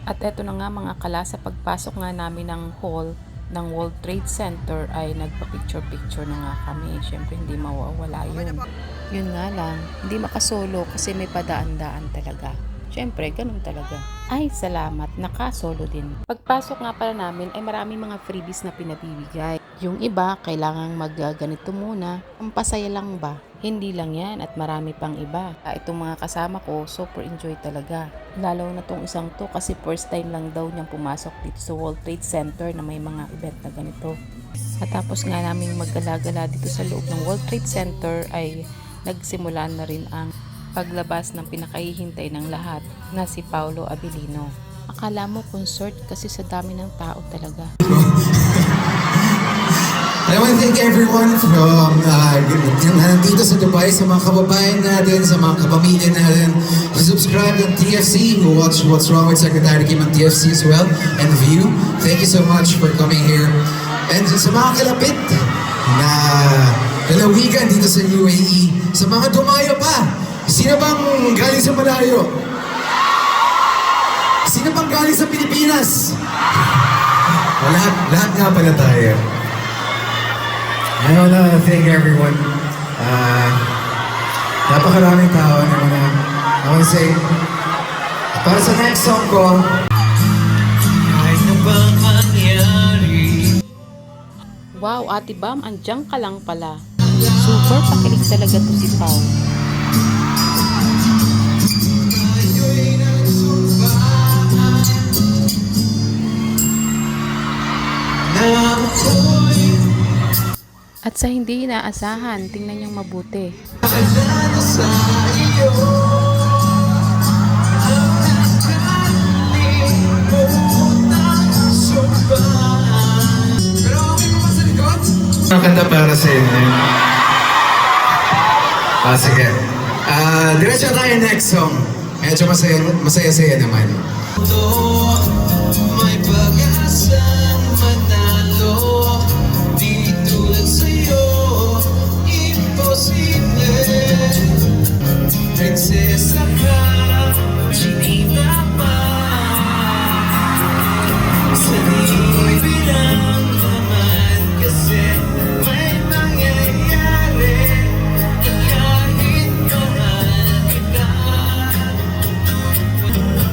At eto na nga mga kala, sa pagpasok nga namin ng hall ng World Trade Center ay nagpa-picture-picture na nga kami. Siyempre hindi mawawala yun. Yun nga lang, hindi makasolo kasi may padaan-daan talaga. Siyempre, ganun talaga. Ay, salamat, nakasolo din. Pagpasok nga pala namin ay maraming mga freebies na pinabibigay. Yung iba, kailangang magganito muna. Ang pasaya lang ba? Hindi lang yan at marami pang iba. Itong mga kasama ko, super enjoy talaga. Lalo na tong isang to kasi first time lang daw niyang pumasok dito sa World Trade Center na may mga event na ganito. At tapos nga naming maggala-gala dito sa loob ng World Trade Center ay nagsimula na rin ang paglabas ng pinakahihintay ng lahat na si Paolo Abilino. Akala mo concert kasi sa dami ng tao talaga. I want to thank everyone from nandito sa Dubai, sa mga kababayan natin, sa mga kapamilya natin, who subscribe ng TFC, who watch What's Wrong with Secretary Kim on TFC as well, and View. Thank you so much for coming here. And sa mga kalapit na lalawigan dito sa UAE, sa mga dumayo pa, sino bang galing sa malayo? Sino bang galing sa Pilipinas? Lahat nga pala tayo. I want to thank everyone. Napakaraming tao naman na I want to say, para sa next song ko, kahit na bang mangyari. Wow, Ate Bam, andyan ka lang pala. Super pakilig talaga to si Pao. At sa hindi inaasahan, tingnan niyong mabuti. Ang kanta para sa inyo. Sige. Diretso tayo next song. Medyo masaya-saya naman. May pag-asang manalo, di tulad sa'yo, imposible. Prinsesa ka, chinita pa, sa di bilang naman kasi may mangyayari kahit mahal kita.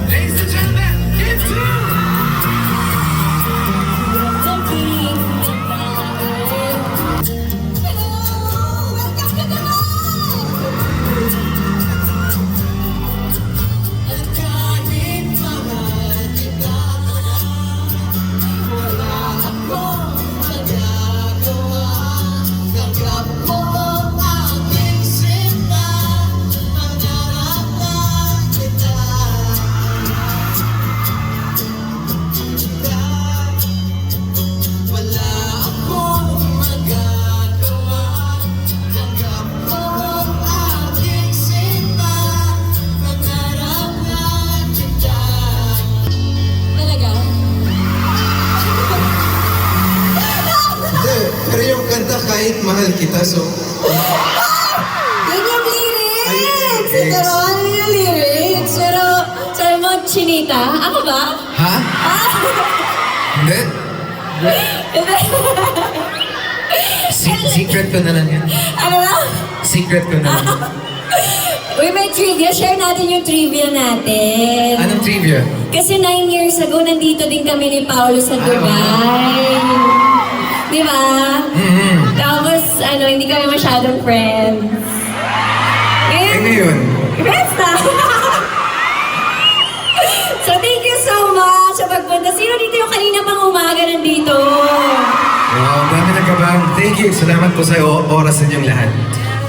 Ladies and gentlemen, it's true! Pero yung kanta kahit mahal kita, so... Yun yung lyrics! Ay, Pero ano yung lyrics? Pero sabi mo, chinita? Ako ba? Ha? Hindi? Secret ko na lang yan. Ano na? Secret ko na lang. Uy, may trivia. Share natin yung trivia natin. Anong trivia? Kasi 9 years ago, nandito din kami ni Paolo sa Dubai. Di ba? Tapos, hindi kami masyadong friends. Ngayon? Friends na! So, thank you so much sa pagpunta. Sino dito yung kanina pang umaga nandito? Wow, ang dami nagkabang. Thank you. Salamat po sa oras ninyong lahat.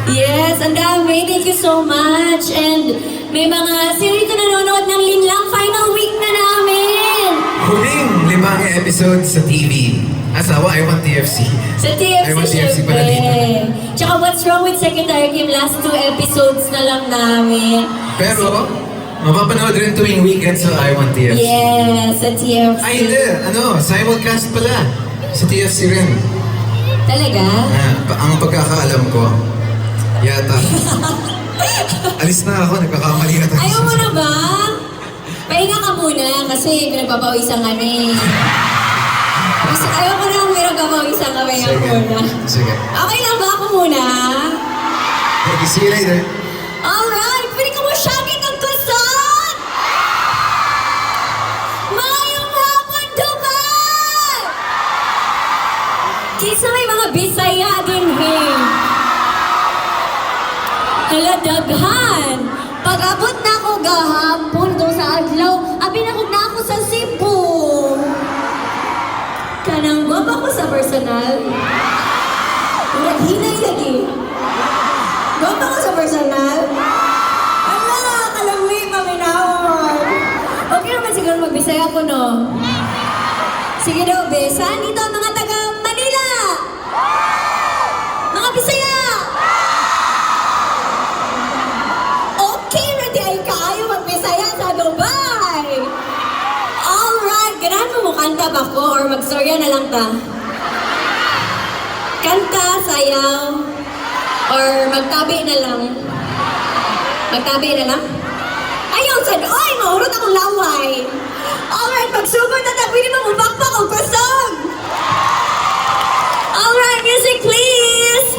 Yes, ang dami. Thank you so much. And may mga sino dito nanonood ng Linlang final week na namin. Huling 5 episodes sa TV. Asawa, I Want TFC. Sa TFC, I Want TFC pala dito. syempre. Tsaka What's Wrong with Secretary Kim, last 2 episodes na lang namin. Pero, mapapanood rin tuwing weekend sa I Want TFC. Yes, sa TFC. Ay, hindi. Simulcast pala. Sa TFC rin. Talaga? Ang pagkakaalam ko, yata. Alis na ako, nagkakamali na tayo. Ayaw mo na ba? Pahinga ka muna kasi pinagpapawisan kami. Gusto, ayaw ko na pinagpapawisan ka, pahinga ka muna. Sige. Okay lang ba ako muna? Thank you. See you later. Alright, pwede ka mo syagit ang kusot! Mayong hapon, Dubai! Kisa may mga Bisaya din, hey. Hala, daghan! Pag-abot na ako gahapon doon sa adlaw, abinakog na ako sa Cebu. Kanang guwapa ko sa personal. Hinay lagi. Guwapa ko sa personal. Ala, kalami, paminawag. Okay naman siguro magbisaya ko, no? Sige daw, be. Saan dito ang mga taga Manila? Mga Bisaya! Okay, ready ay kaayo magbisaya sa Dubai! Alright, ganahan mo kanta ba ko or magstorya na lang ta? Kanta, sayaw, or magtabi na lang? Magtabi na lang? Ayaw, sad! Oy, mahurot akong laway! Alright, pagsugod na ta, pwede mo mabakpak ang kusog! Alright, music please!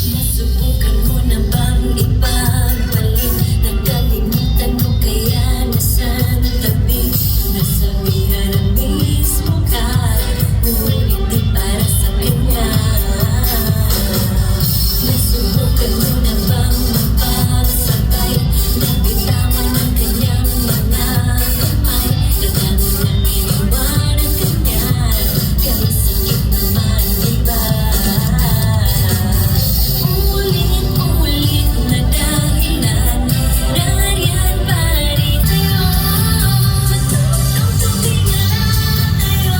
Nasubukan mo na bang ipagbalik? Nakalimutan mo kaya nasaan tabi? Nasabihan ang mismo ka, ngunit di para sa kanya. Nasubukan mo na bang mapagsabay? Nabitawan ang kanyang mga kamay. Nagano nang iniwanan kanya, kaya sakit naman, di ba? Ulit-ulit na dahilan, nariyan pa rin tayo. Tungtungin na tayo.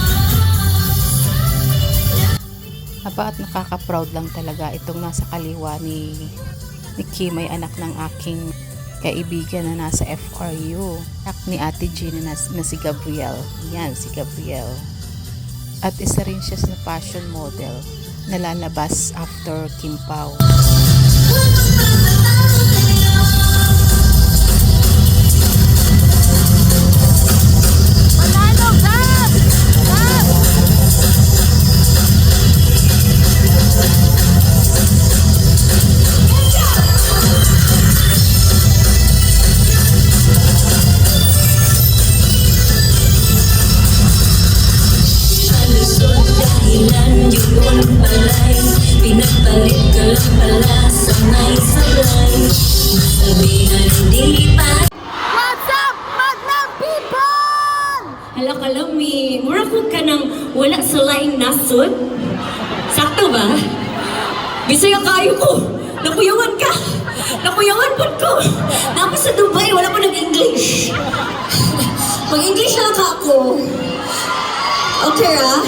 Aba at nakaka-proud lang talaga itong nasa kaliwa ni Kim ay anak ng aking kaibigan na nasa FRU. Anak ni Ate Jean na si Gabriel. Yan, si Gabriel. At isa rin siya sa fashion model na lalabas after Kim Pao. Palusot dahilan yun pala'y pinagpalit ka lang pala sanay-sanay. Sabihan hindi pa. Hala ka lang, mi. Mura ko ka nang wala sa laing nasod. Sakto ba? Bisaya kayo ko. Nakuyawan ka. Nakuyawan po ko. Tapos sa Dubai, wala ko nag-English. Mag-English na lang ka ako. Okay, ah?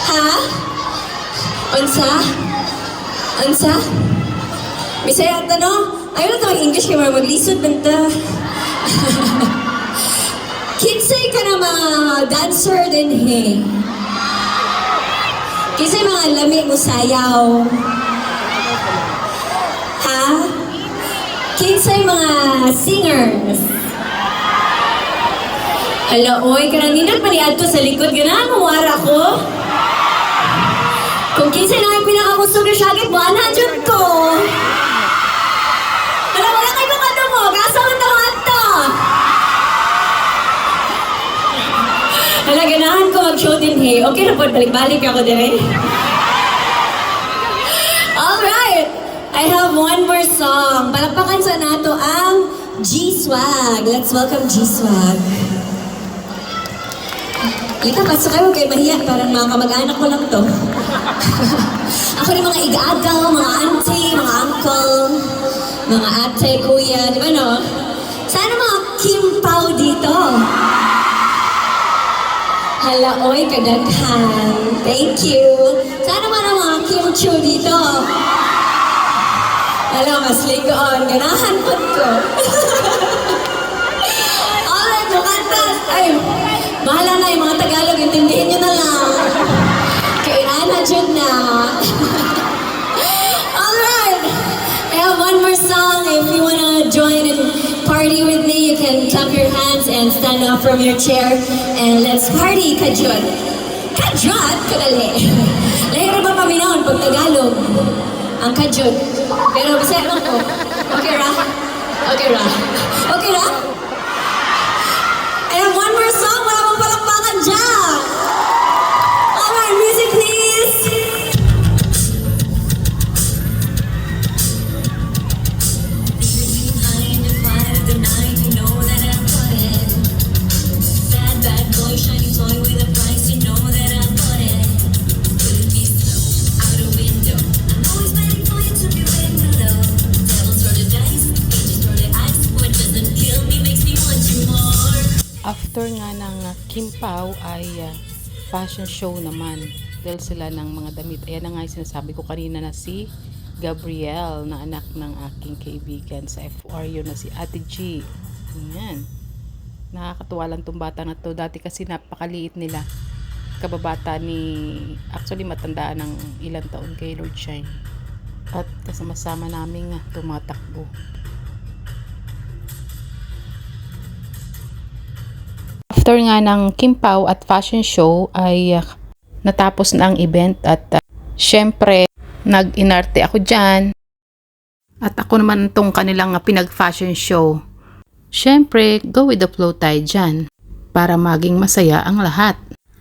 Ha? Unsa? Unsa? Bisaya ta, no? Ayaw na ito mag-English kaya maglisod man ta. Kinsay ka na mga dancer din, he. Kinsay mga lami mo sayaw. Ha? Kinsay mga singers. Hala, oy, kanang nindot pa ni Adto sa likod. Ganahan mo, wara ko. Kung kinsay na yung pinakagusto na syagit, 100 ko. Hala, wala kayo kung ano mo. Kasa mo ito, Adto. Hala, ganahan ko mag-show din, hey. Okay na po, balik-balik ako din, eh. Alright! I have one more song. Palakpakan sa nato ang G-Swag. Let's welcome G-Swag. Lita, pasok kayo kay mahiya. Parang mga kamag-anak ko lang to. Ako rin mga igaagaw, mga auntie, mga uncle, mga ate, kuya. Di ba, no? Sana mga Kim Pao dito. Hala, oy, kadaghan. Thank you. Sana man ang mga Kim Chu dito. Hala, mas ligoon. Ganahan po ko. Alright, lukantas. Ay, bahala na yung mga Tagalog. Intindihin nyo na lang. Kainana dyan na. Alright. I have one more song if you wanna join and party your hands and stand up from your chair and let's party, Kajot. Kajot? Kadali. Lahira ba kami noon pag Tagalog? Ang Kajot. Pero Bisaya lang ko. Okay ra? Okay ra? Okay ra? And one more song, wala mong palakpakan dyan! Alright, music please! Behind the fire, the night, you know that I got it. Bad, bad boy, shiny toy with a price, you know that I got it. Could be slow, out a window. I'm always waiting for you to be ready to low. Devils roll the dice, angels roll the eyes. What doesn't kill me makes me want you more. After nga ng Kim Pao ay fashion show naman. Dahil sila ng mga damit. Ayan na nga yung sinasabi ko kanina na si Gabrielle na anak ng aking kaibigan sa FRU na si Ate G. Ayan. Nakakatuwa lang tong bata na to. Dati kasi napakaliit nila. Kababata ni, actually matandaan ng ilang taon kay Lord Shine. At kasama-sama namin nga tumatakbo. After nga ng Kim Pao at fashion show ay natapos na ang event at syempre nag-inarte ako dyan. At ako naman itong kanilang pinag-fashion show. Syempre, go with the flow tayo dyan para maging masaya ang lahat.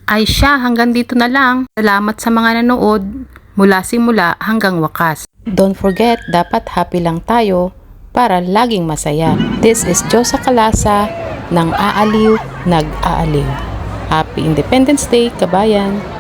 Ay siya, hanggang dito na lang. Salamat sa mga nanood mula simula hanggang wakas. Don't forget, dapat happy lang tayo para laging masaya. This is Josa Calasa ng Aaliw, Nag-aaliw. Happy Independence Day, kabayan!